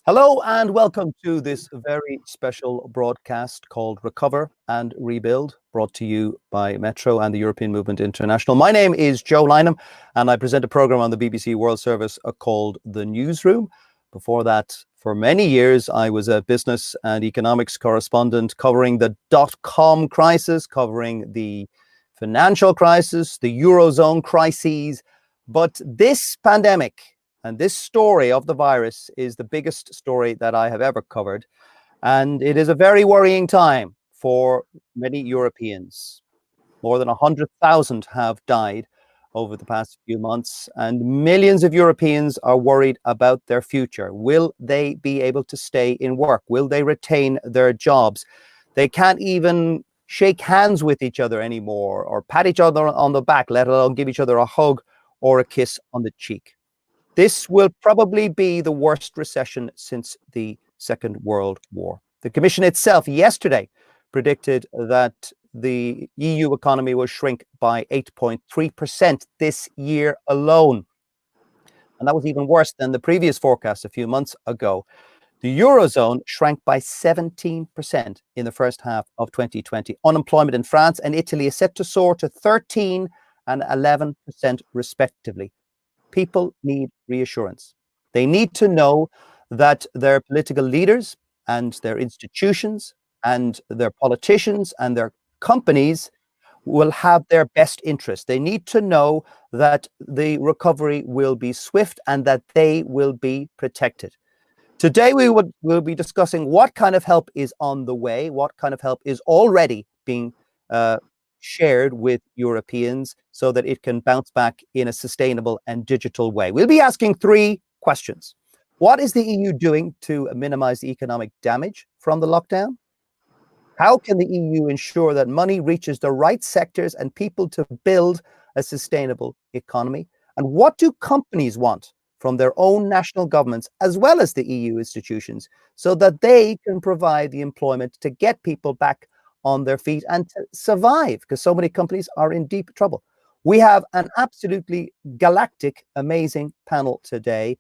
Hello and welcome to this very special broadcast called Recover and Rebuild, brought to you by Metro and the European Movement International. My name is Joe Lynham and I present a program on the BBC World Service called The Newsroom. Before that, for many years, I was a business and economics correspondent covering the dot-com crisis, covering the financial crisis, the Eurozone crises. But this pandemic and this story of the virus is the biggest story that I have ever covered. And it is a very worrying time for many Europeans. More than 100,000 have died over the past few months, and millions of Europeans are worried about their future. Will they be able to stay in work? Will they retain their jobs? They can't even shake hands with each other anymore or pat each other on the back, let alone give each other a hug or a kiss on the cheek. This will probably be the worst recession since the Second World War. The Commission itself yesterday predicted that the EU economy will shrink by 8.3% this year alone. And that was even worse than the previous forecast a few months ago. The Eurozone shrank by 17% in the first half of 2020. Unemployment in France and Italy is set to soar to 13% and 11% respectively. People need reassurance. They need to know that their political leaders and their institutions and their politicians and their companies will have their best interest. They need to know that the recovery will be swift and that they will be protected. Today, we'll be discussing what kind of help is on the way, what kind of help is already being shared with Europeans so that it can bounce back in a sustainable and digital way. We'll be asking three questions. What is the EU doing to minimize the economic damage from the lockdown? How can the EU ensure that money reaches the right sectors and people to build a sustainable economy? And what do companies want from their own national governments as well as the EU institutions so that they can provide the employment to get people back on their feet and to survive, because so many companies are in deep trouble? We have an absolutely galactic, amazing panel today.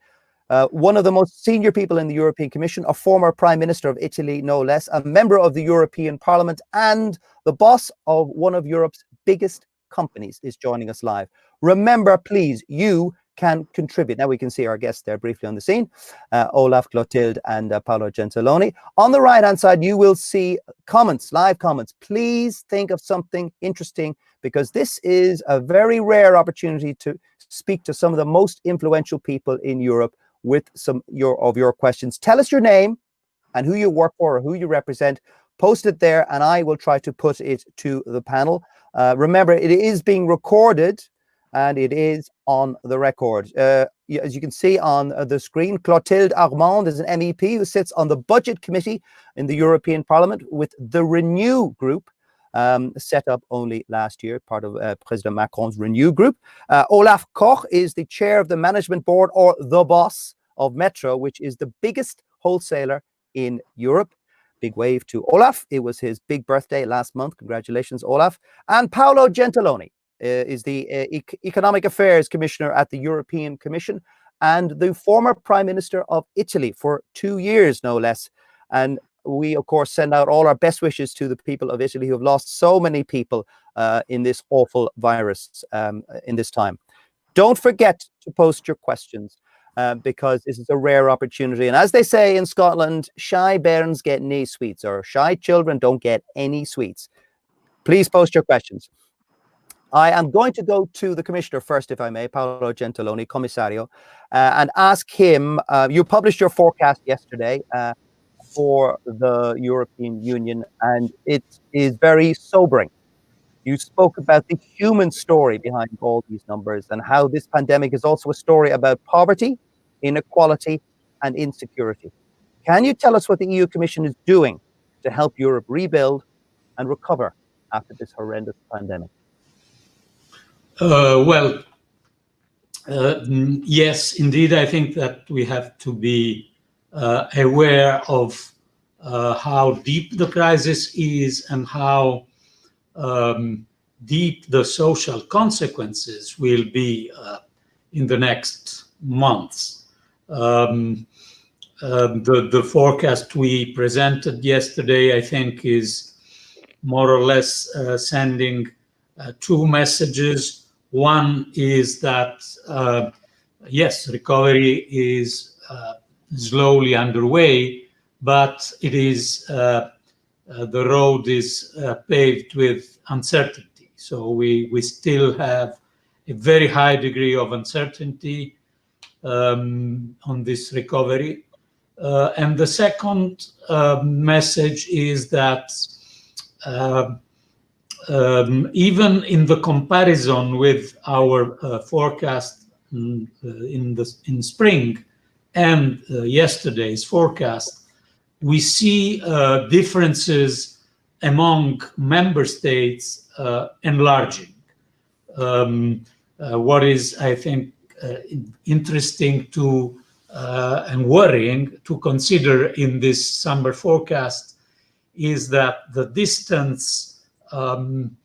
One of the most senior people in the European Commission, a former Prime Minister of Italy, no less, a member of the European Parliament, and the boss of one of Europe's biggest companies is joining us live. Remember, please, you can contribute. Now we can see our guests there briefly on the scene, Olaf, Clotilde, and Paolo Gentiloni. On the right-hand side, you will see comments, live comments. Please think of something interesting, because this is a very rare opportunity to speak to some of the most influential people in Europe with some of your questions. Tell us your name and who you work for or who you represent. Post it there, and I will try to put it to the panel. Remember, it is being recorded, and it is on the record. As you can see on the screen, Clotilde Armand is an MEP who sits on the Budget Committee in the European Parliament with the Renew Group, set up only last year, part of President Macron's Renew Group. Olaf Koch is the chair of the management board, or the boss, of Metro, which is the biggest wholesaler in Europe. Big wave to Olaf. It was his big birthday last month. Congratulations, Olaf. And Paolo Gentiloni is the Economic Affairs Commissioner at the European Commission and the former Prime Minister of Italy for 2 years, no less. And we, of course, send out all our best wishes to the people of Italy who have lost so many people in this awful virus in this time. Don't forget to post your questions because this is a rare opportunity. And as they say in Scotland, shy bairns get nae sweets, or shy children don't get any sweets. Please post your questions. I am going to go to the Commissioner first, if I may, Paolo Gentiloni, Commissario, and ask him, you published your forecast yesterday for the European Union, and it is very sobering. You spoke about the human story behind all these numbers and how this pandemic is also a story about poverty, inequality, and insecurity. Can you tell us what the EU Commission is doing to help Europe rebuild and recover after this horrendous pandemic? Yes, indeed. I think that we have to be aware of how deep the crisis is and how deep the social consequences will be in the next months. The forecast we presented yesterday, I think, is more or less sending two messages. One is that, yes, recovery is slowly underway, but it is the road is paved with uncertainty. So we still have a very high degree of uncertainty on this recovery. And the second message is that even in the comparison with our forecast in spring and yesterday's forecast, we see differences among member states enlarging. What is, I think, interesting to and worrying to consider in this summer forecast is that the distance among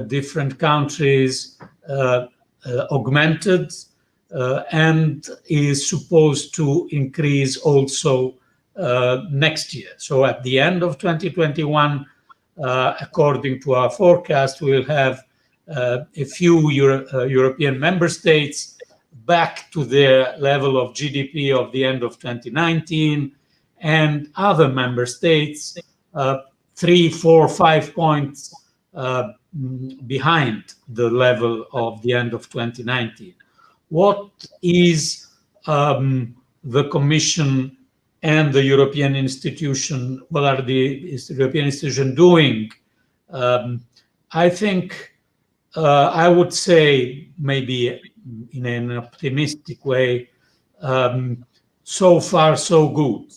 different countries augmented and is supposed to increase also next year. So at the end of 2021, according to our forecast, we'll have a few European member states back to their level of GDP of the end of 2019, and other member states 3, 4, 5 points behind the level of the end of 2019. What is the Commission and the European institution, what are the European institution doing? I think I would say, maybe in an optimistic way, so far so good,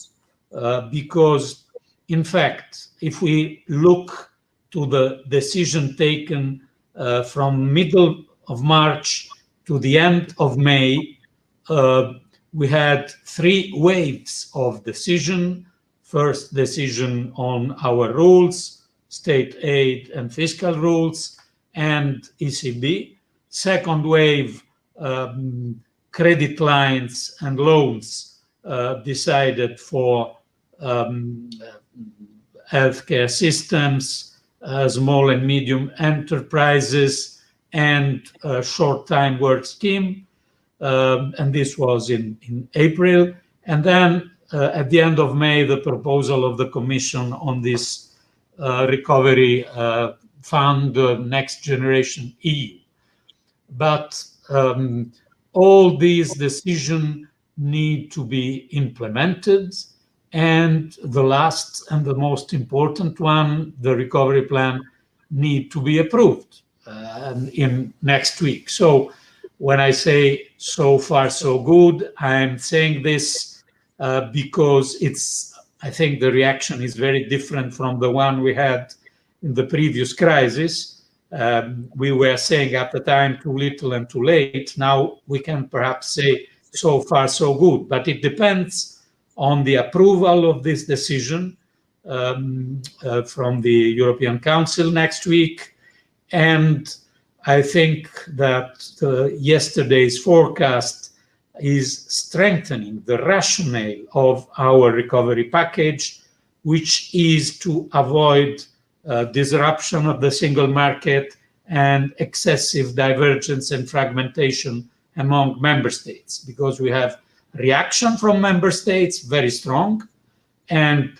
because in fact, if we look to the decision taken from middle of March to the end of May, we had 3 waves of decision. First decision on our rules, state aid and fiscal rules, and ECB. Second wave, credit lines and loans decided for healthcare systems, small and medium enterprises, and short-time work scheme. And this was in April. And then at the end of May, the proposal of the Commission on this recovery fund, Next Generation EU. But all these decisions need to be implemented. And the last and the most important one, the recovery plan, need to be approved in next week. So when I say so far so good, I'm saying this because I think the reaction is very different from the one we had in the previous crisis. We were saying at the time too little and too late. Now we can perhaps say so far so good, but it depends on the approval of this decision from the European Council next week. And I think that yesterday's forecast is strengthening the rationale of our recovery package, which is to avoid disruption of the single market and excessive divergence and fragmentation among member states, because we have reaction from member states very strong and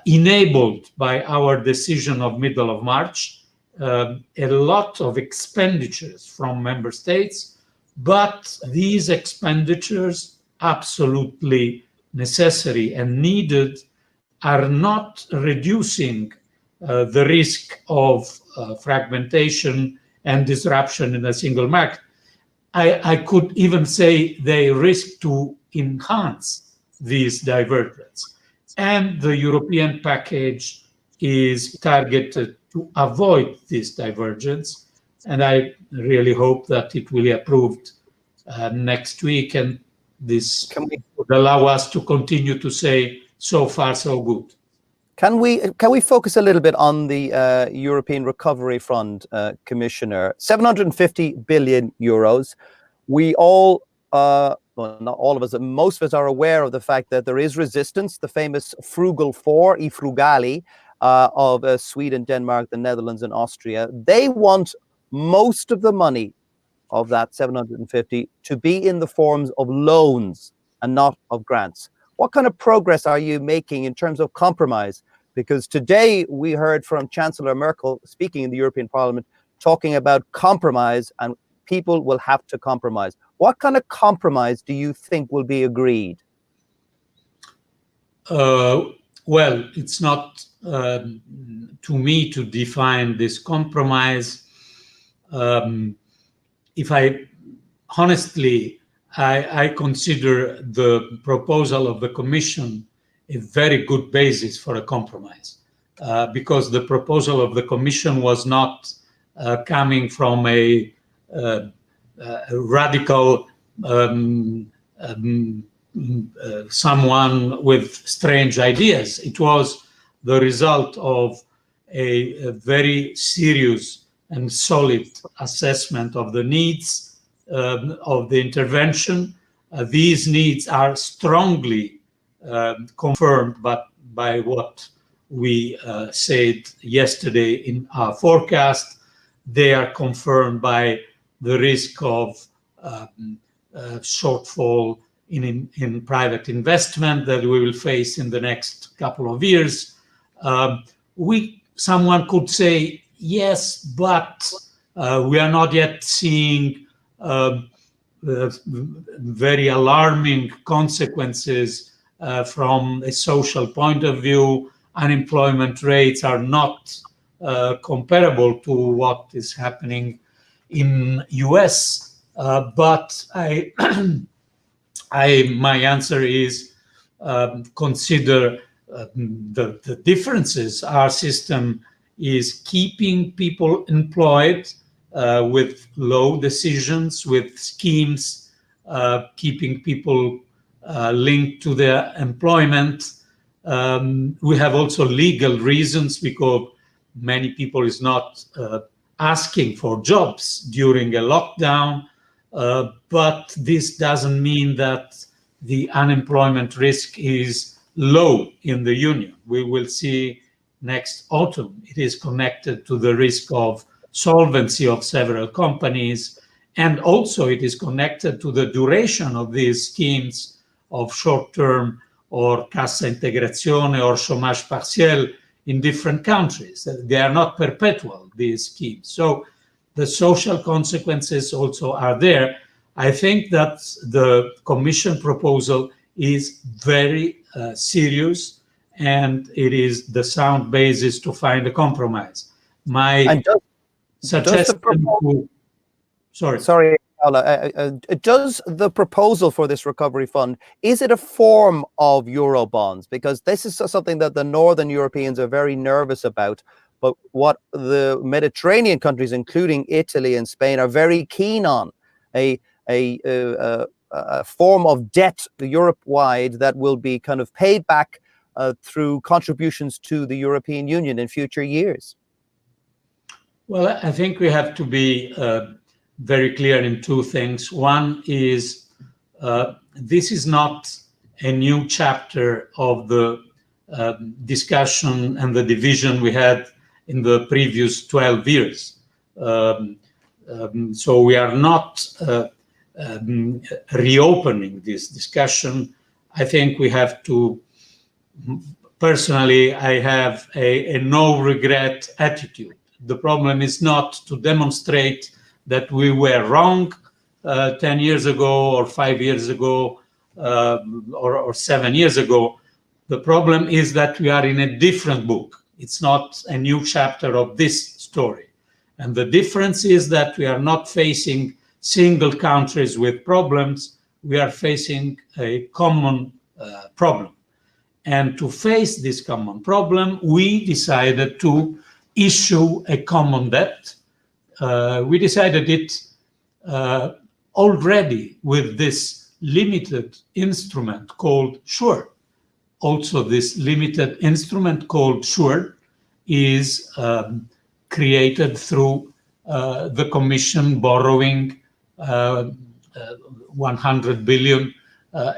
enabled by our decision of middle of March, a lot of expenditures from member states, but these expenditures, absolutely necessary and needed, are not reducing the risk of fragmentation and disruption in a single market. I could even say they risk to enhance these divergence. And the European package is targeted to avoid this divergence. And I really hope that it will be approved next week. And this would allow us to continue to say, so far, so good. Can we focus a little bit on the European Recovery Fund, Commissioner? 750 billion euros. We all well, not all of us, most of us are aware of the fact that there is resistance. The famous Frugal Four, I Frugali, of Sweden, Denmark, the Netherlands, and Austria. They want most of the money of that 750 to be in the forms of loans and not of grants. What kind of progress are you making in terms of compromise? Because today we heard from Chancellor Merkel speaking in the European Parliament, talking about compromise, and people will have to compromise. What kind of compromise do you think will be agreed? Well, it's not to me to define this compromise. If I honestly, I consider the proposal of the Commission a very good basis for a compromise, because the proposal of the Commission was not coming from a radical someone with strange ideas. It was the result of a very serious and solid assessment of the needs of the intervention. These needs are strongly confirmed by what we said yesterday in our forecast. They are confirmed by the risk of shortfall in private investment that we will face in the next couple of years. Someone could say, yes, but we are not yet seeing very alarming consequences from a social point of view. Unemployment rates are not comparable to what is happening in US. But my answer is consider the differences. Our system is keeping people employed with low decisions, with schemes, keeping people linked to their employment. We have also legal reasons, because many people is not asking for jobs during a lockdown, but this doesn't mean that the unemployment risk is low in the Union. We will see next autumn. It is connected to the risk of solvency of several companies, and also it is connected to the duration of these schemes of short-term or cassa integrazione or chômage partiel in different countries. They are not perpetual, these schemes. So the social consequences also are there. I think that the Commission proposal is very serious, and it is the sound basis to find a compromise. My suggestion Sorry, Paolo, does the proposal for this recovery fund, is it a form of Eurobonds? Because this is something that the Northern Europeans are very nervous about, but what the Mediterranean countries, including Italy and Spain, are very keen on, a form of debt Europe-wide that will be kind of paid back through contributions to the European Union in future years. Well, I think we have to be very clear in two things. One is this is not a new chapter of the discussion and the division we had in the previous 12 years. So we are not reopening this discussion. I think we have to, personally, I have a no regret attitude. The problem is not to demonstrate that we were wrong 10 years ago or 5 years ago or 7 years ago. The problem is that we are in a different book. It's not a new chapter of this story. And the difference is that we are not facing single countries with problems. We are facing a common problem. And to face this common problem, we decided to issue a common debt. We decided it already with this limited instrument called SURE. Also, this limited instrument called SURE is created through the Commission borrowing 100 billion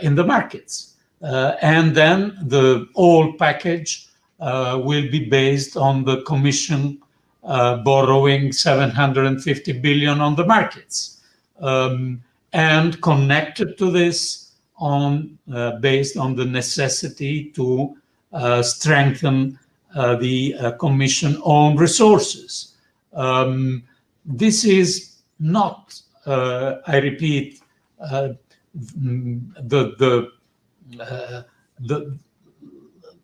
in the markets. And then the whole package will be based on the Commission borrowing 750 billion on the markets, and connected to this based on the necessity to strengthen the Commission own resources. This is not, I repeat,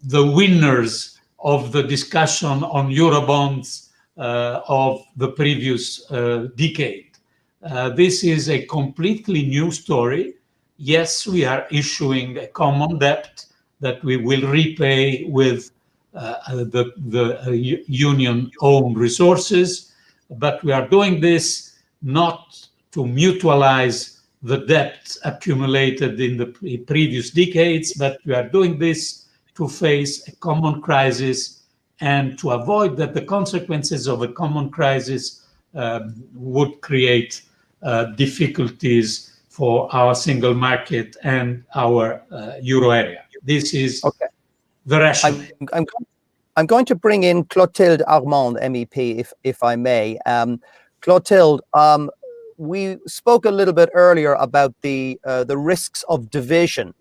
the winners of the discussion on Eurobonds of the previous decade. This is a completely new story. Yes, we are issuing a common debt that we will repay with the union own resources, but we are doing this not to mutualize the debt accumulated in the previous decades, but we are doing this to face a common crisis and to avoid that the consequences of a common crisis would create difficulties for our single market and our euro area. This is the rationale. I'm going to bring in Clotilde Armand, MEP, if I may. Clotilde, we spoke a little bit earlier about the risks of division,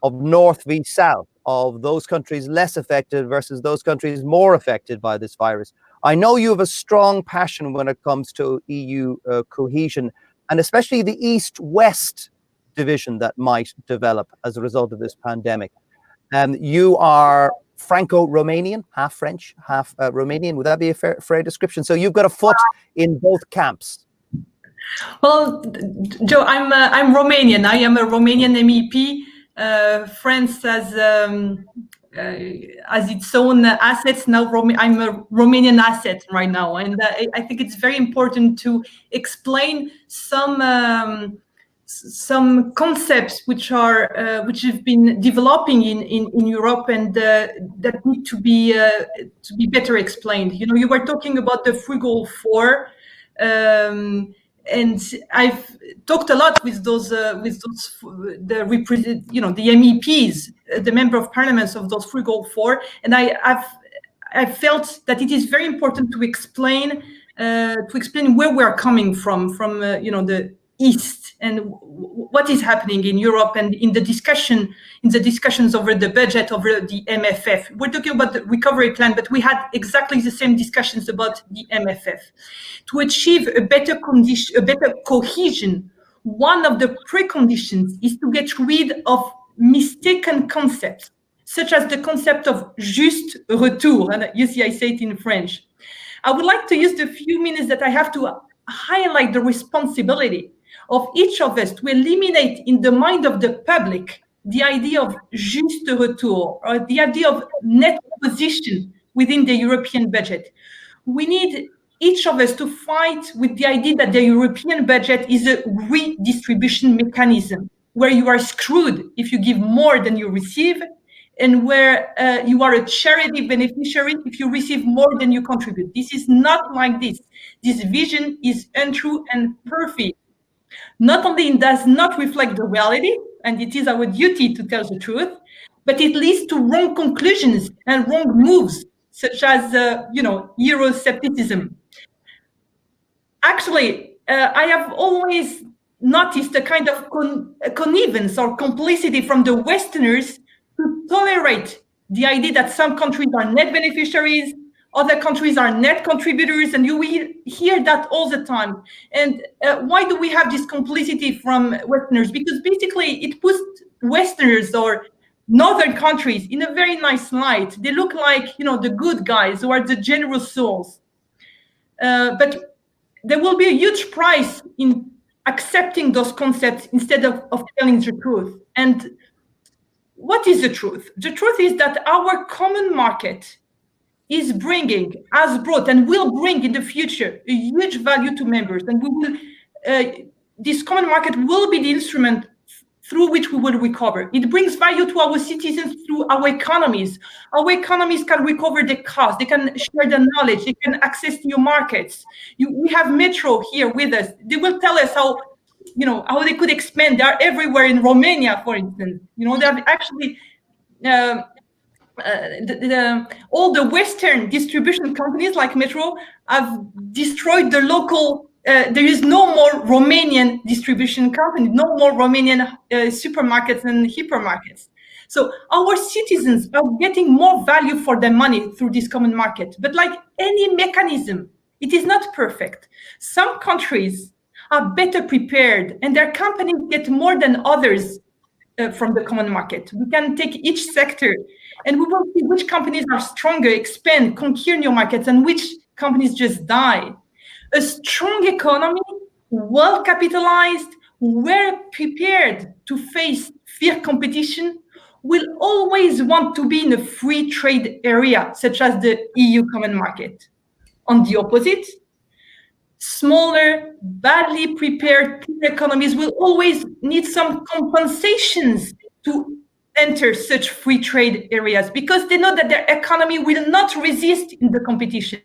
of North v South, of those countries less affected versus those countries more affected by this virus. I know you have a strong passion when it comes to EU cohesion, and especially the East-West division that might develop as a result of this pandemic. You are Franco-Romanian, half French, half Romanian. Would that be a fair description? So you've got a foot in both camps. Well, Joe, I'm Romanian. I am a Romanian MEP. France has its own assets now. I'm a Romanian asset right now, and I think it's very important to explain some concepts which have been developing in Europe and that need to be better explained. You know, you were talking about the Frugal Four. And I've talked a lot with the MEPs, the member of parliaments of those Frugal Four, and I've felt that it is very important to explain where we're coming from the East and what is happening in Europe and in the discussions over the budget, over the MFF. We're talking about the recovery plan, but we had exactly the same discussions about the MFF. To achieve a better cohesion, one of the preconditions is to get rid of mistaken concepts, such as the concept of juste retour. And you see, I say it in French. I would like to use the few minutes that I have to highlight the responsibility of each of us to eliminate in the mind of the public the idea of juste retour, or the idea of net position within the European budget. We need each of us to fight with the idea that the European budget is a redistribution mechanism, where you are screwed if you give more than you receive, and where you are a charity beneficiary if you receive more than you contribute. This is not like this. This vision is untrue and perfect. Not only it does not reflect the reality, and it is our duty to tell the truth, but it leads to wrong conclusions and wrong moves, such as Euroscepticism. Actually, I have always noticed a kind of connivance or complicity from the Westerners to tolerate the idea that some countries are net beneficiaries, other countries are net contributors, and you will hear that all the time. And why do we have this complicity from Westerners? Because basically it puts Westerners or northern countries in a very nice light. They look like, the good guys who are the generous souls. But there will be a huge price in accepting those concepts instead of telling the truth. And what is the truth? The truth is that our common market has brought and will bring in the future a huge value to members. And this common market will be the instrument through which we will recover. It brings value to our citizens through our economies. Our economies can recover the cost. They can share the knowledge. They can access new markets. We have Metro here with us. They will tell us how how they could expand. They are everywhere in Romania, for instance. They have actually all the Western distribution companies like Metro have destroyed the local. There is no more Romanian distribution company, no more Romanian supermarkets and hypermarkets. So our citizens are getting more value for their money through this common market. But like any mechanism, it is not perfect. Some countries are better prepared and their companies get more than others from the common market. We can take each sector and we will see which companies are stronger, expand, conquer new markets, and which companies just die. A strong economy, well capitalized, well prepared to face fierce competition, will always want to be in a free trade area, such as the EU common market. On the opposite, smaller, badly prepared economies will always need some compensations to enter such free trade areas because they know that their economy will not resist in the competition.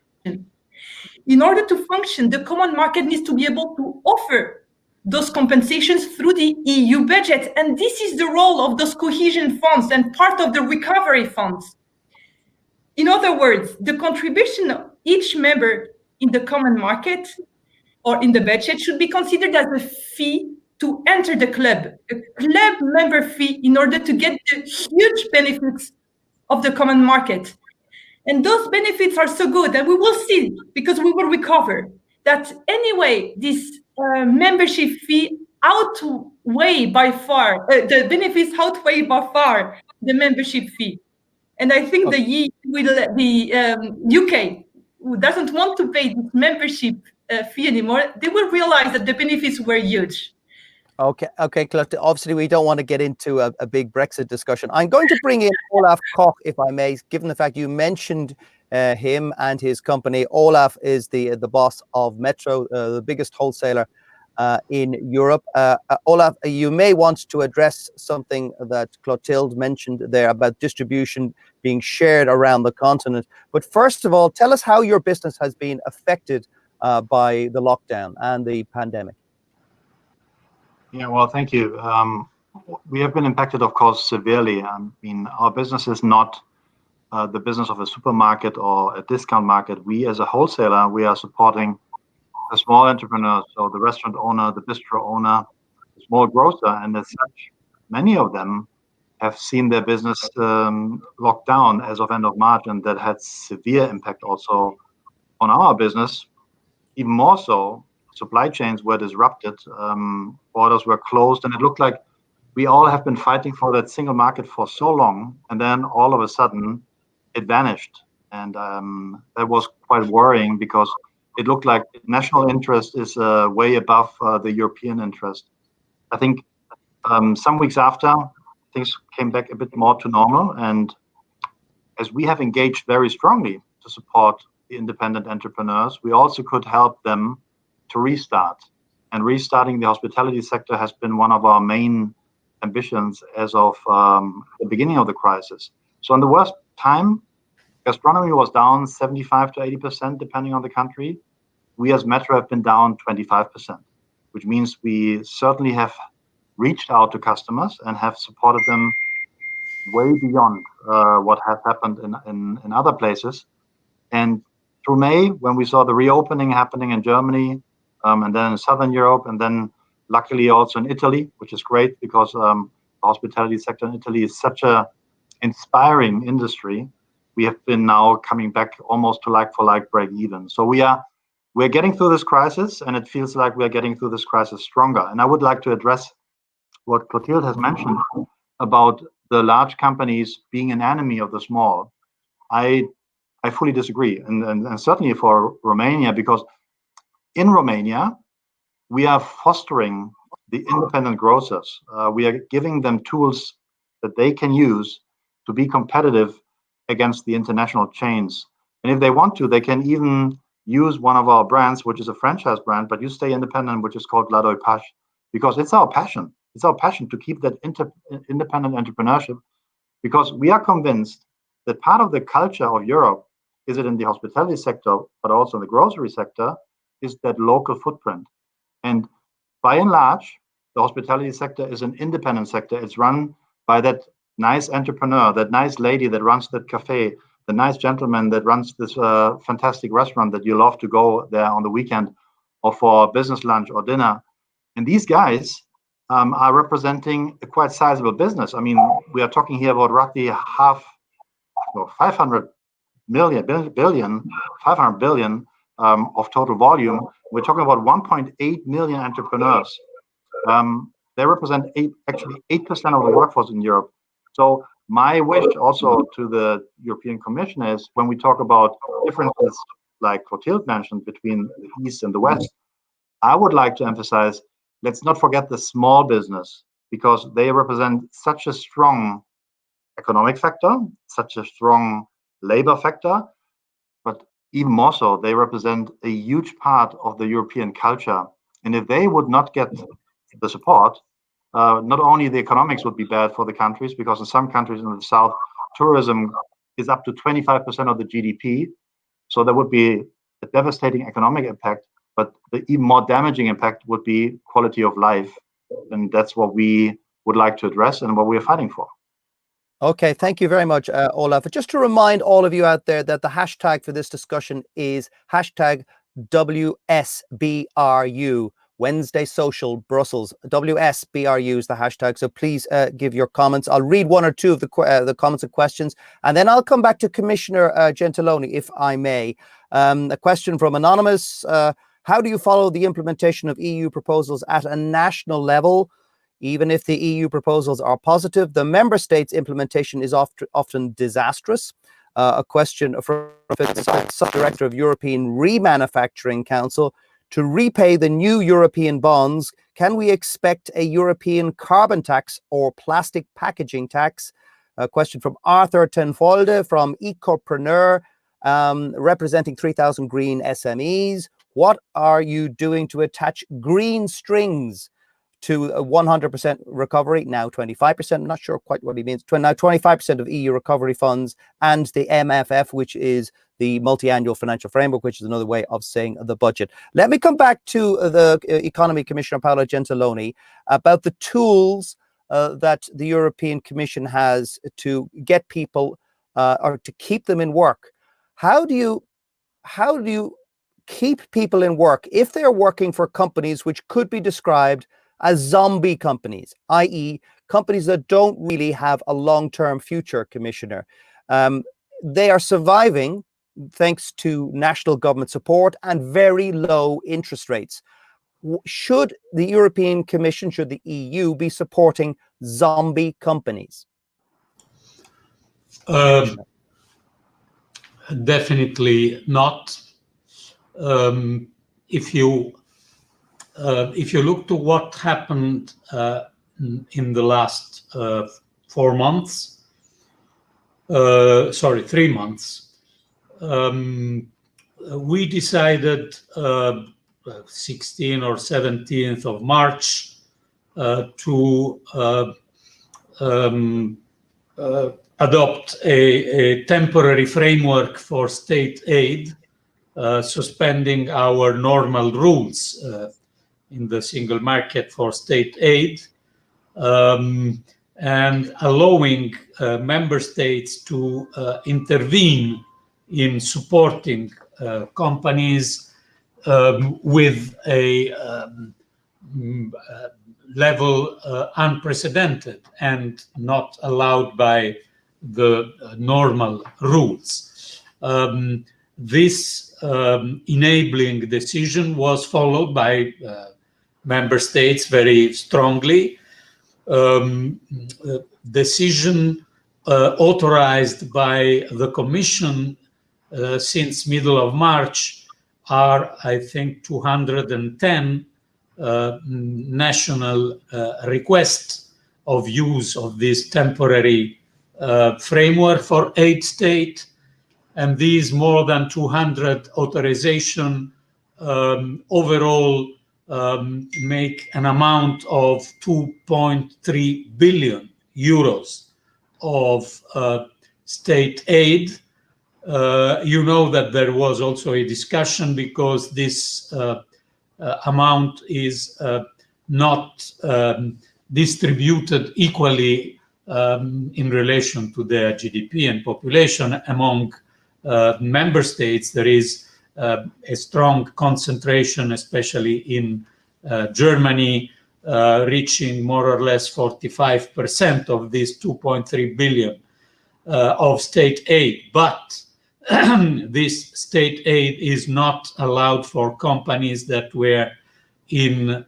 In order to function, the common market needs to be able to offer those compensations through the EU budget. And this is the role of those cohesion funds and part of the recovery funds. In other words, the contribution of each member in the common market or in the budget should be considered as a fee to enter the club, a club member fee in order to get the huge benefits of the common market. And those benefits are so good, and we will see, because we will recover, that anyway, this membership fee outweigh by far, the benefits outweigh by far the membership fee. And I think the UK, who doesn't want to pay this membership fee anymore, they will realize that the benefits were huge. Okay, Claire, obviously we don't want to get into a big Brexit discussion. I'm going to bring in Olaf Koch, if I may, given the fact you mentioned him and his company. Olaf is the boss of Metro, the biggest wholesaler in Europe. Olaf, you may want to address something that Clotilde mentioned there about distribution being shared around the continent. But first of all, tell us how your business has been affected by the lockdown and the pandemic. Yeah, well, thank you. We have been impacted, of course, severely. I mean, our business is not the business of a supermarket or a discount market. We, as a wholesaler, we are supporting the small entrepreneurs, so the restaurant owner, the bistro owner, the small grocer, and as such, many of them have seen their business locked down as of end of March, and that had severe impact also on our business. Even more so, supply chains were disrupted, borders were closed, and it looked like we all have been fighting for that single market for so long, and then all of a sudden it vanished. And that was quite worrying because it looked like national interest is way above the European interest. I think some weeks after, things came back a bit more to normal, and as we have engaged very strongly to support the independent entrepreneurs, we also could help them to restart. And restarting the hospitality sector has been one of our main ambitions as of the beginning of the crisis. So in the worst time, gastronomy was down 75 to 80%, depending on the country. We as Metro have been down 25%, which means we certainly have reached out to customers and have supported them way beyond what has happened in other places. And through May, when we saw the reopening happening in Germany, and then in Southern Europe, and then luckily also in Italy, which is great because the hospitality sector in Italy is such a inspiring industry. We have been now coming back almost to like-for-like break even. So we're getting through this crisis, and it feels like we're getting through this crisis stronger. And I would like to address what Clotilde has mentioned about the large companies being an enemy of the small. I fully disagree, and certainly for Romania, because in Romania, we are fostering the independent grocers. We are giving them tools that they can use to be competitive against the international chains. And if they want to, they can even use one of our brands, which is a franchise brand, but you stay independent, which is called Ladoi Pash, because it's our passion. It's our passion to keep that independent entrepreneurship, because we are convinced that part of the culture of Europe, is it in the hospitality sector, but also in the grocery sector, is that local footprint. And by and large, the hospitality sector is an independent sector. It's run by that nice entrepreneur, that nice lady that runs that cafe, the nice gentleman that runs this fantastic restaurant that you love to go there on the weekend or for business lunch or dinner. And these guys are representing a quite sizable business. I mean, we are talking here about roughly 500 billion of total volume. We're talking about 1.8 million entrepreneurs. They represent actually 8% of the workforce in Europe. So my wish also to the European Commission is, when we talk about differences like Clotilde mentioned between the East and the West, I would like to emphasize, let's not forget the small business, because they represent such a strong economic factor, such a strong labor factor, but even more so, they represent a huge part of the European culture. And if they would not get the support, not only the economics would be bad for the countries, because in some countries in the South, tourism is up to 25% of the GDP. So there would be a devastating economic impact, but the even more damaging impact would be quality of life. And that's what we would like to address and what we're fighting for. Okay, thank you very much, Olaf. Just to remind all of you out there that the hashtag for this discussion is hashtag WSBRU, Wednesday Social Brussels. WSBRU is the hashtag, so please give your comments. I'll read one or two of the comments and questions, and then I'll come back to Commissioner Gentiloni, if I may. A question from Anonymous. How do you follow the implementation of EU proposals at a national level? Even if the EU proposals are positive, the member states' implementation is often disastrous. A question from the Sub-Director of European Remanufacturing Council. To repay the new European bonds, can we expect a European carbon tax or plastic packaging tax? A question from Arthur Tenfolde from Ecopreneur, representing 3,000 green SMEs. What are you doing to attach green strings to a 100% recovery, now 25%, I'm not sure quite what he means, now 25% of EU recovery funds, and the MFF, which is the multi-annual financial framework, which is another way of saying the budget. Let me come back to the Economy Commissioner, Paolo Gentiloni, about the tools that the European Commission has to get people or to keep them in work. How do you keep people in work if they're working for companies which could be described as zombie companies, i.e. companies that don't really have a long-term future, Commissioner? They are surviving thanks to national government support and very low interest rates. Should the European Commission, should the EU be supporting zombie companies? Definitely not. If you look to what happened in the last 3 months, we decided 16th or 17th of March to adopt a temporary framework for state aid, suspending our normal rules in the single market for state aid, and allowing member states to intervene in supporting companies with a level unprecedented and not allowed by the normal rules. This enabling decision was followed by member states very strongly. Decision authorized by the Commission since middle of March are, I think, 210 national requests of use of this temporary framework for 8 states, and these more than 200 authorization overall make an amount of 2.3 billion euros of state aid. You know that there was also a discussion because this amount is not distributed equally in relation to their GDP and population among member states. There is a strong concentration, especially in Germany, reaching more or less 45% of this 2.3 billion of state aid. But this state aid is not allowed for companies that were in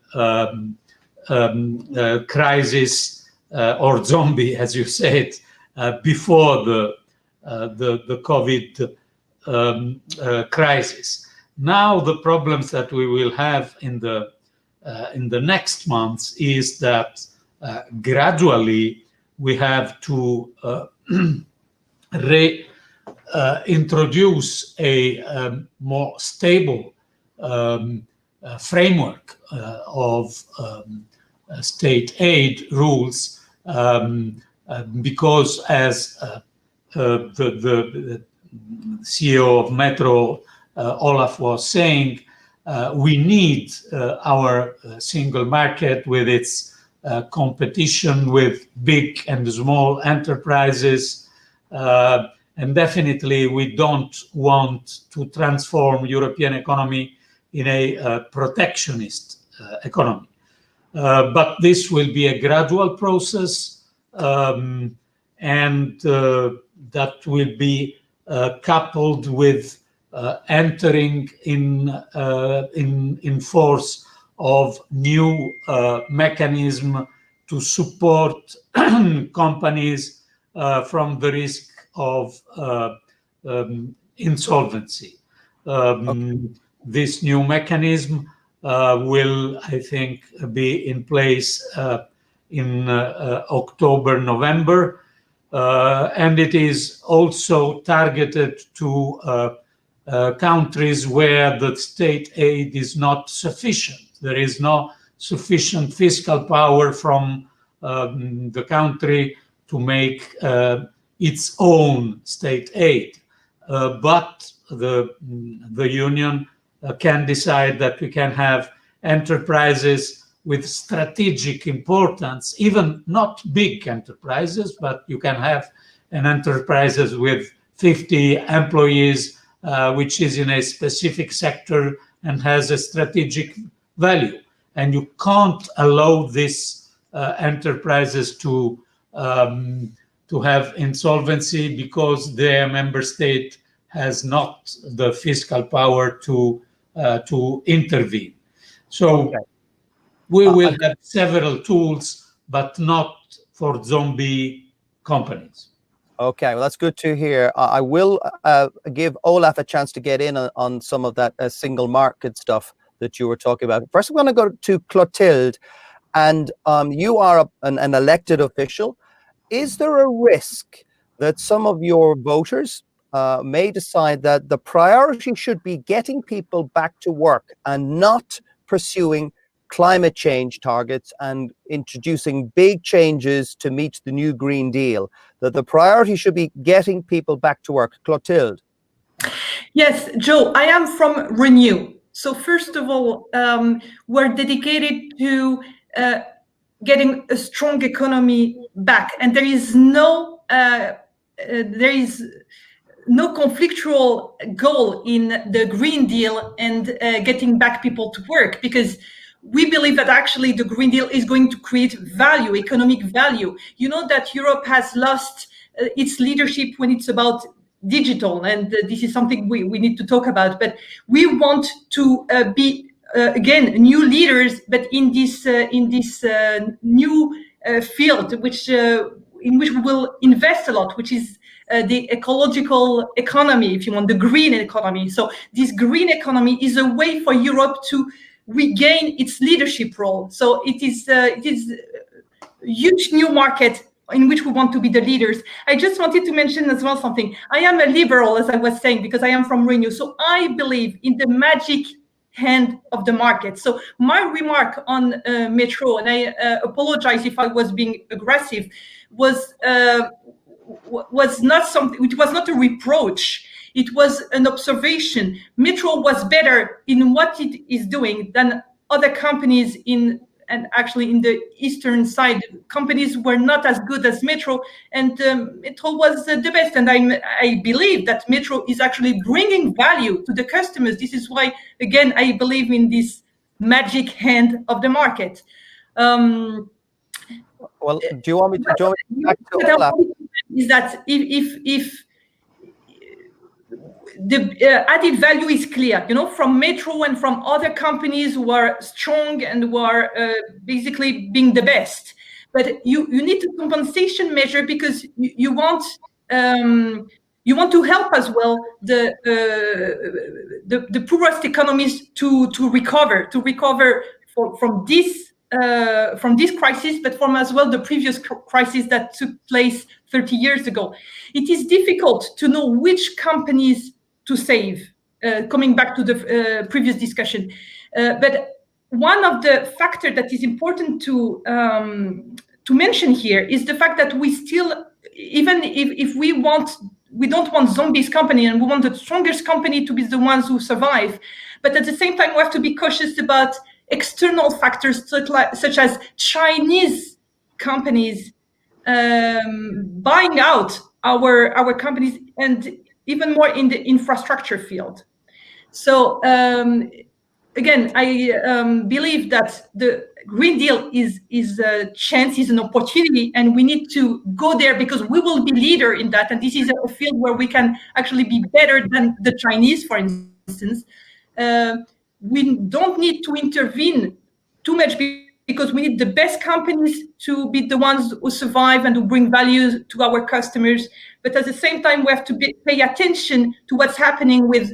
crisis or zombie, as you said, before the COVID crisis. Now the problems that we will have in the next months is that gradually we have to introduce a more stable framework of state aid rules, because as the CEO of Metro, Olaf, was saying, we need our single market with its competition with big and small enterprises. And definitely we don't want to transform European economy in a protectionist economy. But this will be a gradual process, and that will be coupled with entering in force of new mechanism to support companies from the risk of insolvency. This new mechanism will, I think, be in place in October, November, and it is also targeted to countries where the state aid is not sufficient. There is no sufficient fiscal power from the country to make its own state aid. But the Union can decide that we can have enterprises with strategic importance, even not big enterprises, but you can have an enterprises with 50 employees, which is in a specific sector and has a strategic value. And you can't allow these enterprises to have insolvency because their member state has not the fiscal power to intervene. So we will have several tools, but not for zombie companies. Okay, well, that's good to hear. I will give Olaf a chance to get in on some of that single market stuff that you were talking about. First, I'm going to go to Clotilde, and you are an elected official. Is there a risk that some of your voters may decide that the priority should be getting people back to work and not pursuing climate change targets and introducing big changes to meet the new Green Deal, that the priority should be getting people back to work? Clotilde. Yes, Joe, I am from Renew. So first of all, we're dedicated to getting a strong economy back, and there is no conflictual goal in the Green Deal and getting back people to work, because we believe that actually the Green Deal is going to create value, economic value. You know that Europe has lost its leadership when it's about digital, and this is something we need to talk about. But we want to be again new leaders, but in this new field, which in which we will invest a lot, which is the ecological economy, if you want, the green economy. So this green economy is a way for Europe to regain its leadership role. So it is a huge new market in which we want to be the leaders. I just wanted to mention as well something. I am a liberal, as I was saying, because I am from Renew. So I believe in the magic hand of the market. So my remark on Metro, and I apologize if I was being aggressive, was not something, it was not a reproach. It was an observation. Metro was better in what it is doing than other companies in and actually in the eastern side, companies were not as good as Metro, and Metro was the best. And I believe that Metro is actually bringing value to the customers. This is why, again, I believe in this magic hand of the market. Well, do you want me to back to Olaf? Is that if the added value is clear, from Metro and from other companies who are strong and who are basically being the best. But you need a compensation measure because you want to help as well the poorest economies to recover from this crisis, but from as well the previous crisis that took place 30 years ago. It is difficult to know which companies to save, coming back to the previous discussion. But one of the factors that is important to mention here is the fact that we still, even if we don't want zombies company, and we want the strongest company to be the ones who survive, but at the same time we have to be cautious about external factors such as Chinese companies buying out our companies, and even more in the infrastructure field. So again, I believe that the Green Deal is a chance, is an opportunity, and we need to go there because we will be leader in that. And this is a field where we can actually be better than the Chinese, for instance. We don't need to intervene too much because we need the best companies to be the ones who survive and who bring value to our customers. But at the same time, we have to pay attention to what's happening with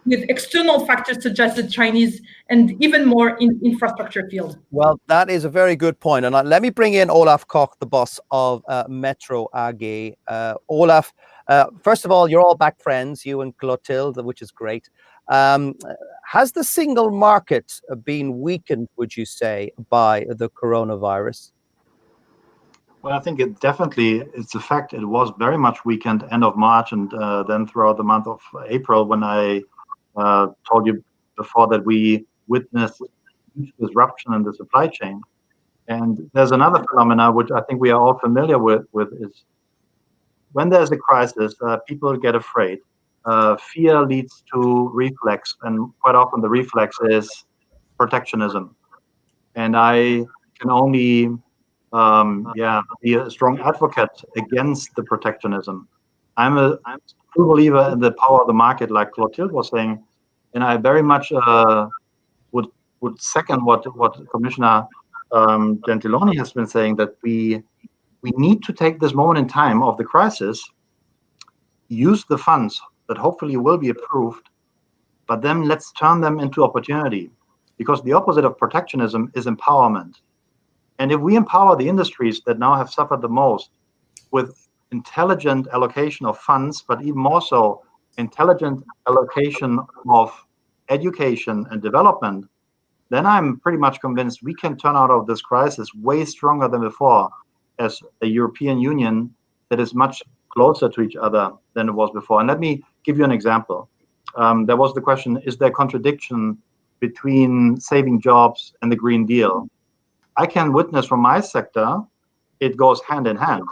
external factors such as the Chinese, and even more in infrastructure field. Well, that is a very good point. And let me bring in Olaf Koch, the boss of Metro AG. Olaf, first of all, you're all back friends, you and Clotilde, which is great. Has the single market been weakened, would you say, by the coronavirus? Well, I think it's a fact. It was very much weakened end of March, and then throughout the month of April, when I told you before that we witnessed huge disruption in the supply chain. And there's another phenomena which I think we are all familiar with is when there's a crisis, people get afraid. Fear leads to reflex, and quite often the reflex is protectionism. And I can only be a strong advocate against the protectionism. I'm a true believer in the power of the market, like Clotilde was saying, and I very much would second what Commissioner Gentiloni has been saying, that we need to take this moment in time of the crisis, use the funds that hopefully will be approved, but then let's turn them into opportunity, because the opposite of protectionism is empowerment. And if we empower the industries that now have suffered the most with intelligent allocation of funds, but even more so, intelligent allocation of education and development, then I'm pretty much convinced we can turn out of this crisis way stronger than before, as a European Union that is much closer to each other than it was before. And let me give you an example. There was the question, is there contradiction between saving jobs and the Green Deal? I can witness from my sector, it goes hand in hand.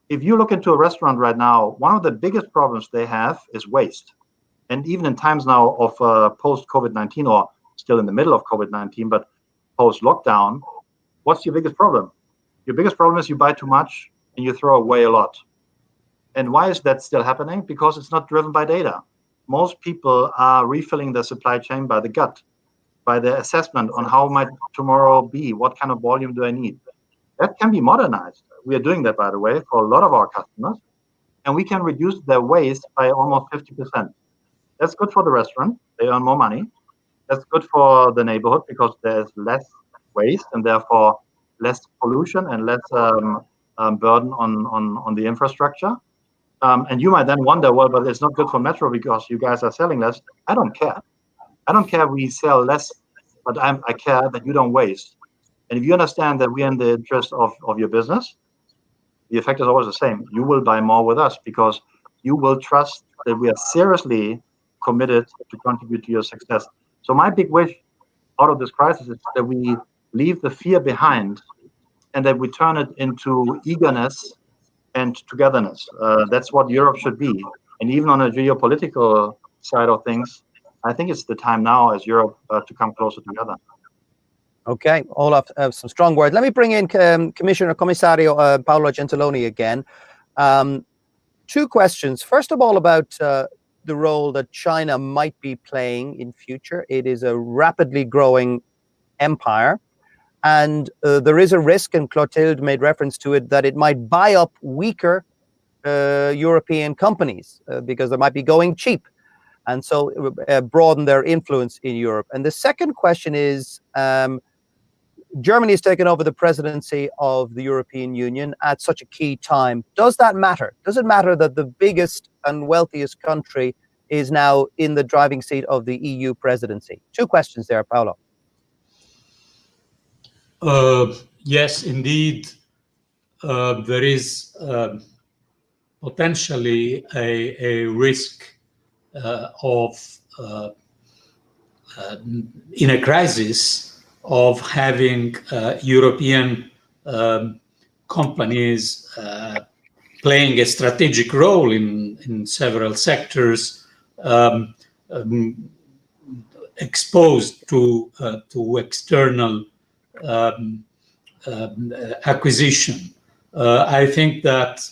If you look into a restaurant right now, one of the biggest problems they have is waste. And even in times now of post-COVID-19, or still in the middle of COVID-19, but post-lockdown, what's your biggest problem? Your biggest problem is you buy too much and you throw away a lot. And why is that still happening? Because it's not driven by data. Most people are refilling their supply chain by the gut, by the assessment on how might tomorrow be, what kind of volume do I need. That can be modernized. We are doing that, by the way, for a lot of our customers, and we can reduce their waste by almost 50%. That's good for the restaurant. They earn more money. That's good for the neighborhood because there's less waste and therefore less pollution and less burden on the infrastructure. And you might then wonder, well, but it's not good for Metro because you guys are selling less. I don't care. I don't care we sell less, but I care that you don't waste. And if you understand that we're in the interest of your business, the effect is always the same. You will buy more with us because you will trust that we are seriously committed to contribute to your success. So my big wish out of this crisis is that we leave the fear behind, and that we turn it into eagerness and togetherness. That's what Europe should be. And even on a geopolitical side of things, I think it's the time now as Europe to come closer together. Okay, Olaf, some strong words. Let me bring in Commissario Paolo Gentiloni again. Two questions. First of all, about the role that China might be playing in future. It is a rapidly growing empire, and there is a risk, and Clotilde made reference to it, that it might buy up weaker European companies because they might be going cheap, and so broaden their influence in Europe. And the second question is, Germany has taken over the presidency of the European Union at such a key time. Does that matter? Does it matter that the biggest and wealthiest country is now in the driving seat of the EU presidency? Two questions there, Paolo. Yes, indeed. There is potentially a risk of, in a crisis, of having European companies playing a strategic role in several sectors, exposed to external acquisition. I think that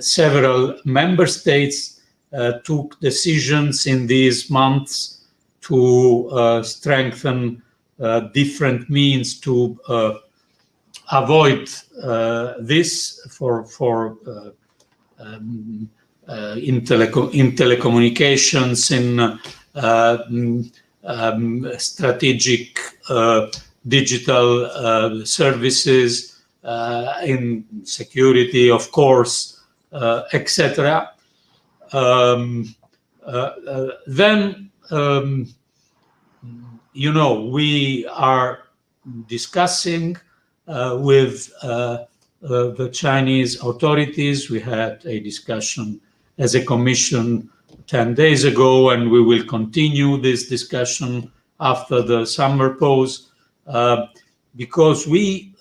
several member states took decisions in these months to strengthen different means to avoid this in telecommunications, in strategic digital services, in security, of course, etc. Then, we are discussing with the Chinese authorities. We had a discussion as a commission 10 days ago, and we will continue this discussion after the summer pause, because we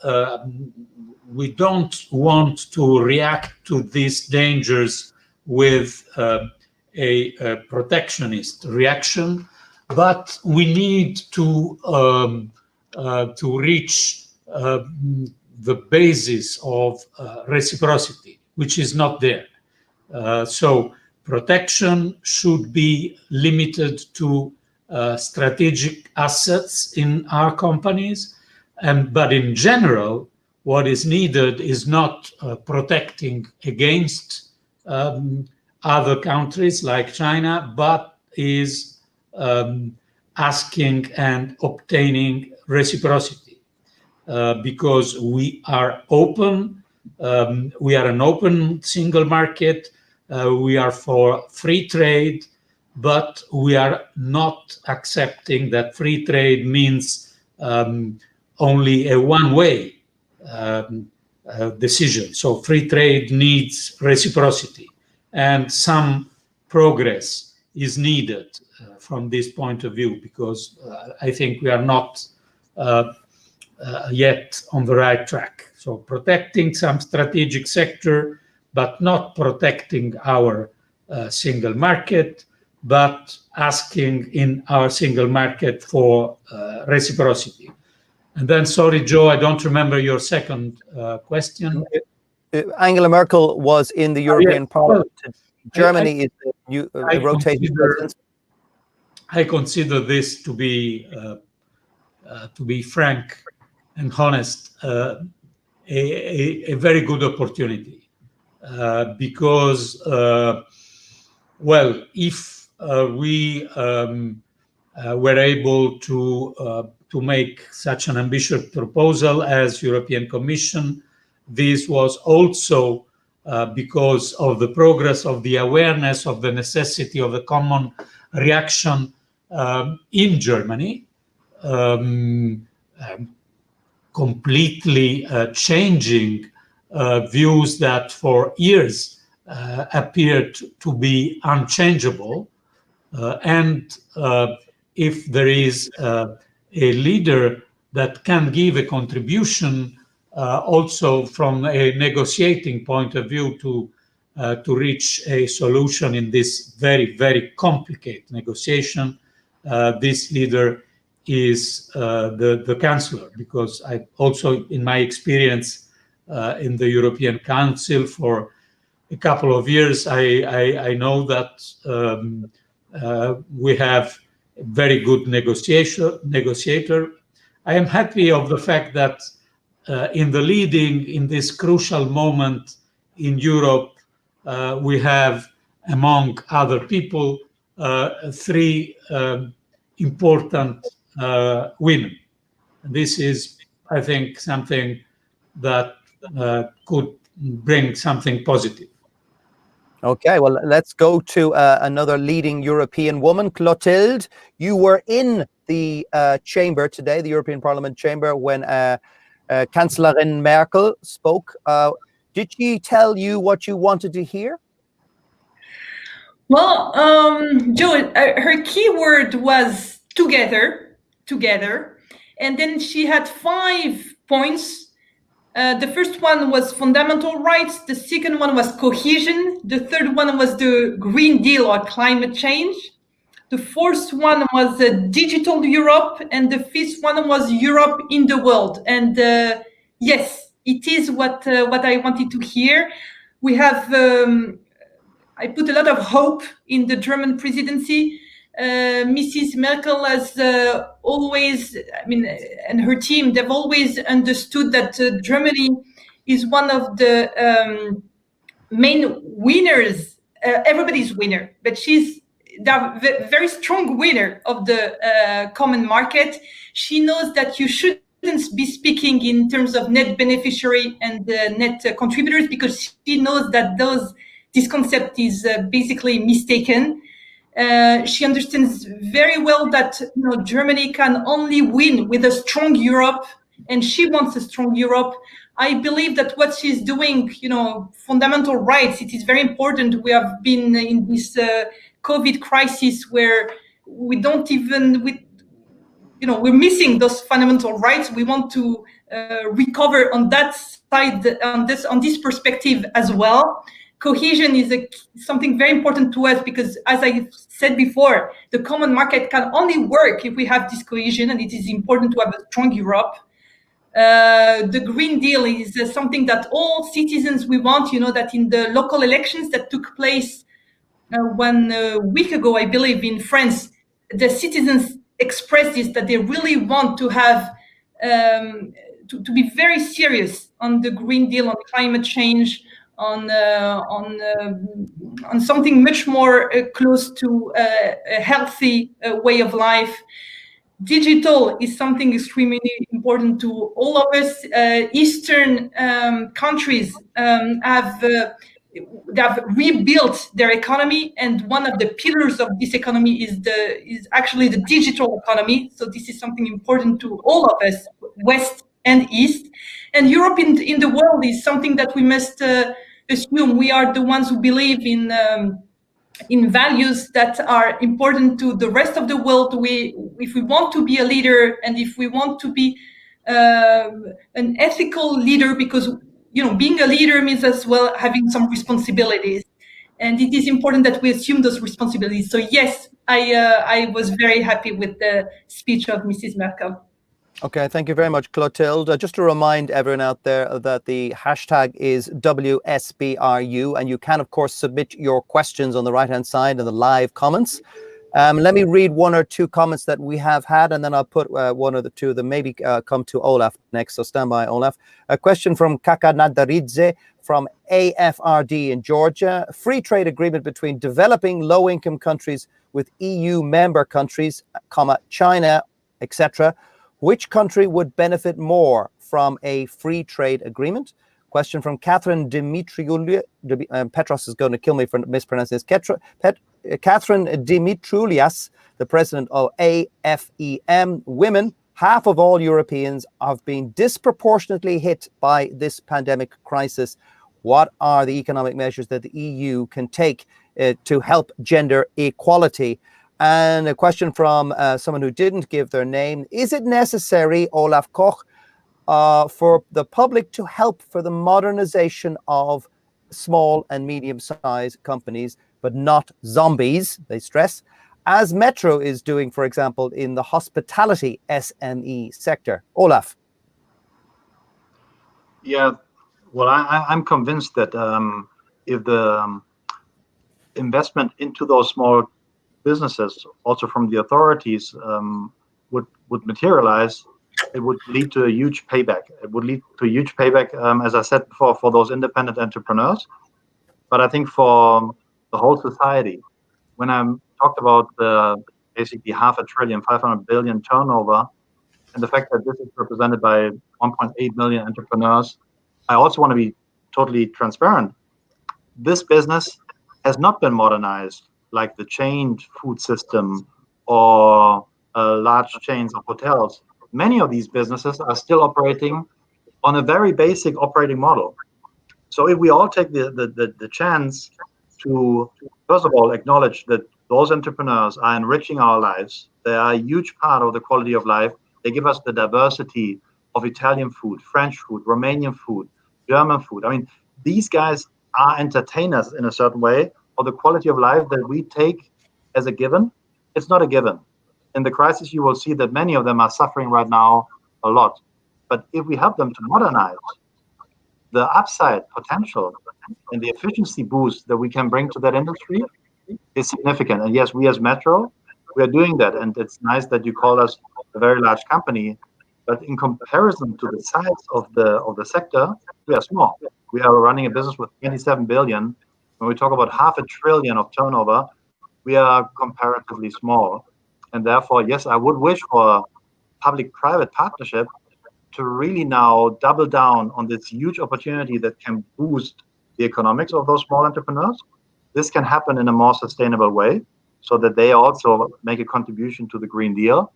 don't want to react to these dangers with a protectionist reaction, but we need to reach the basis of reciprocity, which is not there. So protection should be limited to strategic assets in our companies, but in general, what is needed is not protecting against other countries like China, but is asking and obtaining reciprocity, because we are open. We are an open single market. We are for free trade, but we are not accepting that free trade means only a one-way decision. So free trade needs reciprocity, and some progress is needed from this point of view, because I think we are not yet on the right track. So protecting some strategic sector, but not protecting our single market, but asking in our single market for reciprocity. And then, sorry, Joe, I don't remember your second question. Angela Merkel was in the European Parliament. Germany is the new rotating president. I consider this to be frank and honest, a very good opportunity, because, well, if we were able to make such an ambitious proposal as European Commission, this was also because of the progress of the awareness of the necessity of a common reaction in Germany, completely changing views that for years appeared to be unchangeable. And if there is a leader that can give a contribution also from a negotiating point of view to reach a solution in this very, very complicated negotiation. This leader is the Chancellor, because I also, in my experience in the European Council for a couple of years, I know that we have a very good negotiator. I am happy of the fact that in this crucial moment in Europe, we have, among other people, three important women. This is, I think, something that could bring something positive. Okay, well, let's go to another leading European woman, Clotilde. You were in the chamber today, the European Parliament chamber, when Kanzlerin Merkel spoke. Did she tell you what you wanted to hear? Well, Joe, her key word was together. And then she had 5 points. The first one was fundamental rights. The second one was cohesion. The third one was the Green Deal or climate change. The fourth one was digital Europe. And the fifth one was Europe in the world. And yes, it is what I wanted to hear. We have, I put a lot of hope in the German presidency. Mrs. Merkel has always, and her team, they've always understood that Germany is one of the main winners. Everybody's winner, but she's the very strong winner of the common market. She knows that you shouldn't be speaking in terms of net beneficiary and net contributors, because she knows that this concept is basically mistaken. She understands very well that Germany can only win with a strong Europe, and she wants a strong Europe. I believe that what she's doing, fundamental rights, it is very important. We have been in this COVID crisis where we don't even, we're missing those fundamental rights. We want to recover on that side, on this perspective as well. Cohesion is something very important to us, because, as I said before, the common market can only work if we have this cohesion, and it is important to have a strong Europe. The Green Deal is something that all citizens we want. That in the local elections that took place 1 week ago, I believe, in France, the citizens expressed this, that they really want to have to be very serious on the Green Deal, on climate change, on something much more close to a healthy way of life. Digital is something extremely important to all of us. Eastern countries have rebuilt their economy, and one of the pillars of this economy is actually the digital economy. So this is something important to all of us, West and East. And Europe in the world is something that we must assume. We are the ones who believe in values that are important to the rest of the world. If we want to be a leader, and if we want to be an ethical leader, because being a leader means as well having some responsibilities, and it is important that we assume those responsibilities. So yes, I was very happy with the speech of Mrs. Merkel. Okay, thank you very much, Clotilde. Just to remind everyone out there that the hashtag is WSBRU, and you can, of course, submit your questions on the right-hand side in the live comments. Let me read one or two comments that we have had, and then I'll put one or the two of them maybe come to Olaf next. So stand by, Olaf. A question from Kaka Nadaridze from AFRD in Georgia. Free trade agreement between developing low-income countries with EU member countries, China, etc. Which country would benefit more from a free trade agreement? Question from Catherine Dimitrioulias. Petros is going to kill me for mispronouncing this. Catherine Dimitrioulias, the president of AFEM Women. Half of all Europeans have been disproportionately hit by this pandemic crisis. What are the economic measures that the EU can take to help gender equality? And a question from someone who didn't give their name. Is it necessary, Olaf Koch, for the public to help for the modernization of small and medium-sized companies, but not zombies, they stress, as Metro is doing, for example, in the hospitality SME sector? Olaf. Yeah, well, I'm convinced that if the investment into those small businesses, also from the authorities, would materialize, it would lead to a huge payback. It would lead to a huge payback, as I said before, for those independent entrepreneurs. But I think for the whole society, when I talked about the basically 500 billion, 500 billion turnover, and the fact that this is represented by 1.8 million entrepreneurs, I also want to be totally transparent. This business has not been modernized like the chain food system or large chains of hotels. Many of these businesses are still operating on a very basic operating model. So if we all take the chance to, first of all, acknowledge that those entrepreneurs are enriching our lives, they are a huge part of the quality of life. They give us the diversity of Italian food, French food, Romanian food, German food. I mean, these guys are entertainers in a certain way, or the quality of life that we take as a given. It's not a given. In the crisis, you will see that many of them are suffering right now a lot. But if we help them to modernize, the upside potential and the efficiency boost that we can bring to that industry is significant. And yes, we as Metro, we are doing that. And it's nice that you call us a very large company. But in comparison to the size of the sector, we are small. We are running a business with 27 billion. When we talk about 500 billion of turnover, we are comparatively small. And therefore, yes, I would wish for a public-private partnership to really now double down on this huge opportunity that can boost the economics of those small entrepreneurs. This can happen in a more sustainable way so that they also make a contribution to the Green Deal.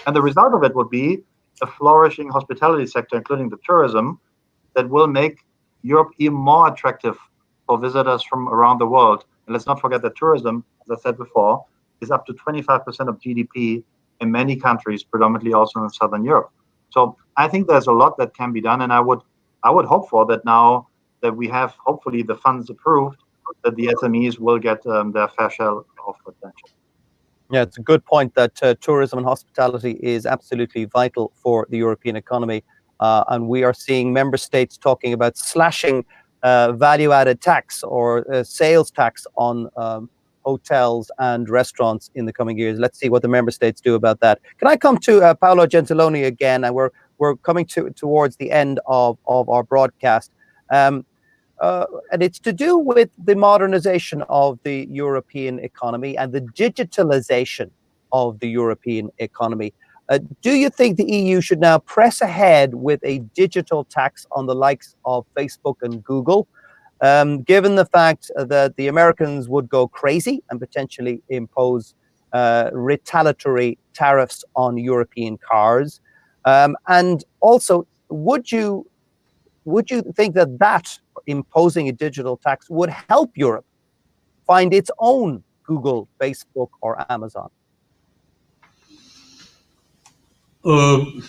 And the result of it would be a flourishing hospitality sector, including the tourism, that will make Europe even more attractive for visitors from around the world. And let's not forget that tourism, as I said before, is up to 25% of GDP in many countries, predominantly also in Southern Europe. So I think there's a lot that can be done, and I would hope for that now that we have hopefully the funds approved, that the SMEs will get their fair share of potential. Yeah, it's a good point that tourism and hospitality is absolutely vital for the European economy. And we are seeing member states talking about slashing value-added tax or sales tax on hotels and restaurants in the coming years. Let's see what the member states do about that. Can I come to Paolo Gentiloni again? And we're coming towards the end of our broadcast. And it's to do with the modernization of the European economy and the digitalization of the European economy. Do you think the EU should now press ahead with a digital tax on the likes of Facebook and Google, given the fact that the Americans would go crazy and potentially impose retaliatory tariffs on European cars? And also, would you think that imposing a digital tax would help Europe find its own Google, Facebook, or Amazon? Well,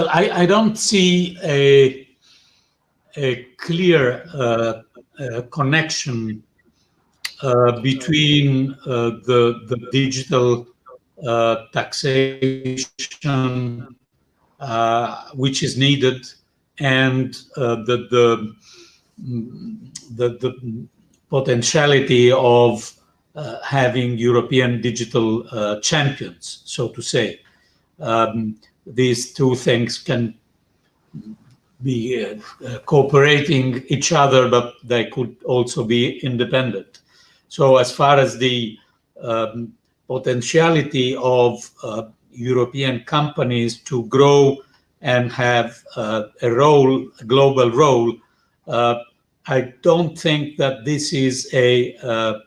I don't see a clear connection between the digital taxation which is needed and the potentiality of having European digital champions, so to say. These two things can be cooperating each other, but they could also be independent. So as far as the potentiality of European companies to grow and have a global role, I don't think that this is an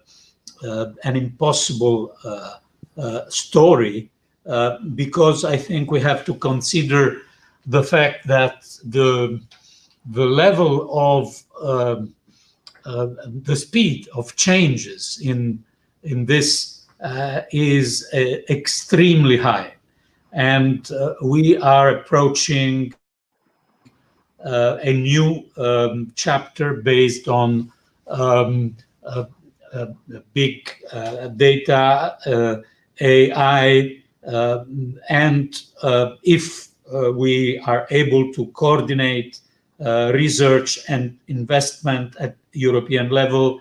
impossible story, because I think we have to consider the fact that the level of the speed of changes in this is extremely high. And we are approaching a new chapter based on big data, AI, and if we are able to coordinate research and investment at European level,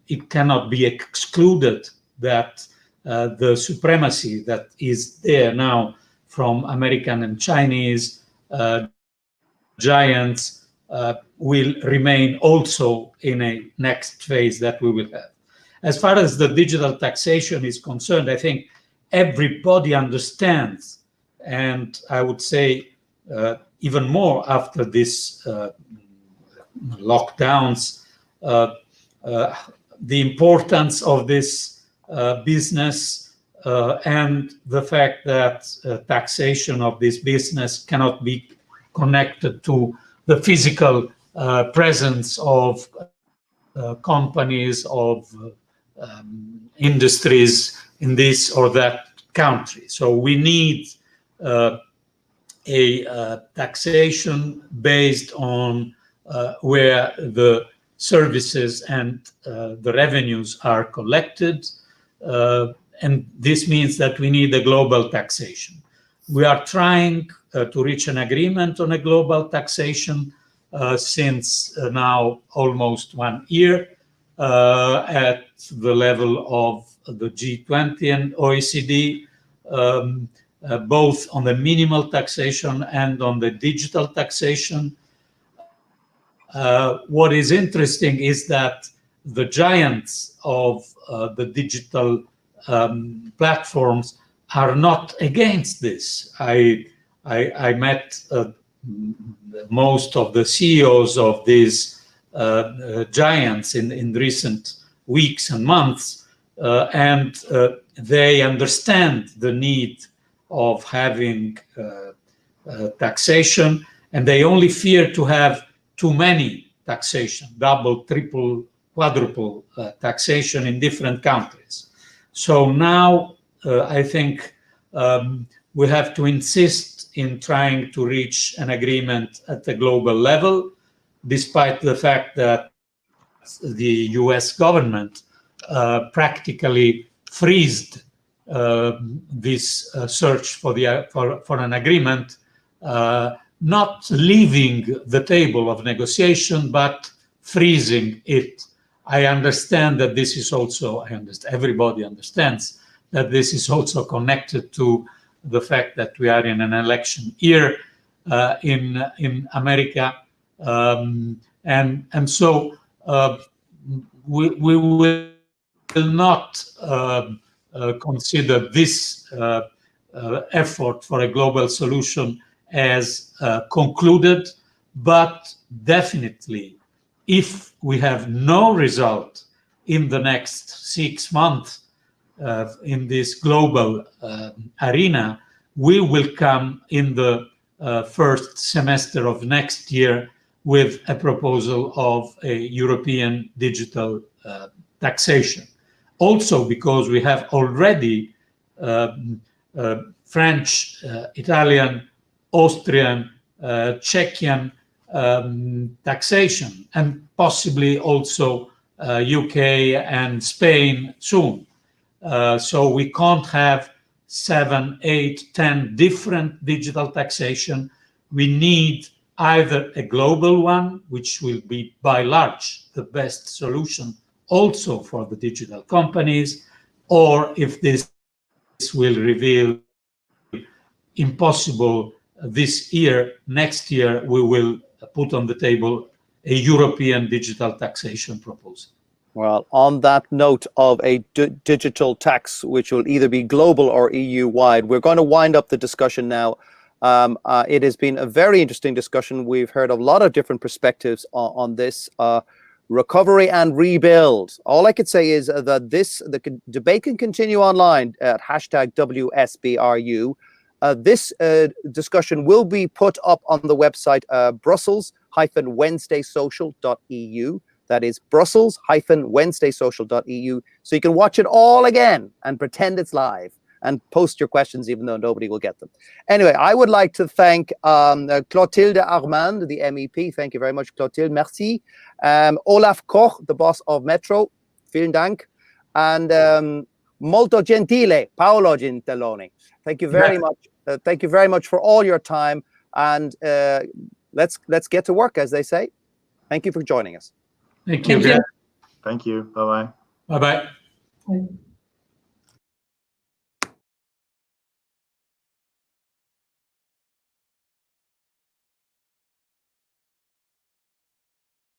it cannot be excluded that the supremacy that is there now from American and Chinese giants will remain also in a next phase that we will have. As far as the digital taxation is concerned, I think everybody understands, and I would say even more after this lockdowns, the importance of this business and the fact that taxation of this business cannot be connected to the physical presence of companies, of industries in this or that country. So we need a taxation based on where the services and the revenues are collected. And this means that we need a global taxation. We are trying to reach an agreement on a global taxation since now almost 1 year at the level of the G20 and OECD, both on the minimal taxation and on the digital taxation. What is interesting is that the giants of the digital platforms are not against this. I met most of the CEOs of these giants in recent weeks and months, and they understand the need of having taxation, and they only fear to have too many taxation, double, triple, quadruple taxation in different countries. So now I think we have to insist in trying to reach an agreement at the global level, despite the fact that the US government practically freezed this search for an agreement, not leaving the table of negotiation, but freezing it. I understand that this is also, everybody understands that this is also connected to the fact that we are in an election year in America. And so we will not consider this effort for a global solution as concluded, but definitely if we have no result in the next 6 months in this global arena, we will come in the first semester of next year with a proposal of a European digital taxation. Also because we have already French, Italian, Austrian, Czechian taxation, and possibly also UK and Spain soon. So we can't have 7, 8, 10 different digital taxation. We need either a global one, which will be by large the best solution also for the digital companies, or if this will reveal impossible this year, next year we will put on the table a European digital taxation proposal. Well, on that note of a digital tax, which will either be global or EU-wide, we're going to wind up the discussion now. It has been a very interesting discussion. We've heard a lot of different perspectives on this. Recovery and rebuild. All I could say is that the debate can continue online at #WSBRU. This discussion will be put up on the website brussels-wednesdaysocial.eu. That is Brussels-WednesdaySocial.eu. So you can watch it all again and pretend it's live and post your questions, even though nobody will get them. Anyway, I would like to thank Clotilde Armand, the MEP. Thank you very much, Clotilde. Merci. Olaf Koch, the boss of Metro. Vielen Dank. And molto gentile, Paolo Gentiloni. Thank you very much. Thank you very much for all your time. And let's get to work, as they say. Thank you for joining us. Thank you. Thank you. Thank you. Bye-bye. Bye-bye. Bye.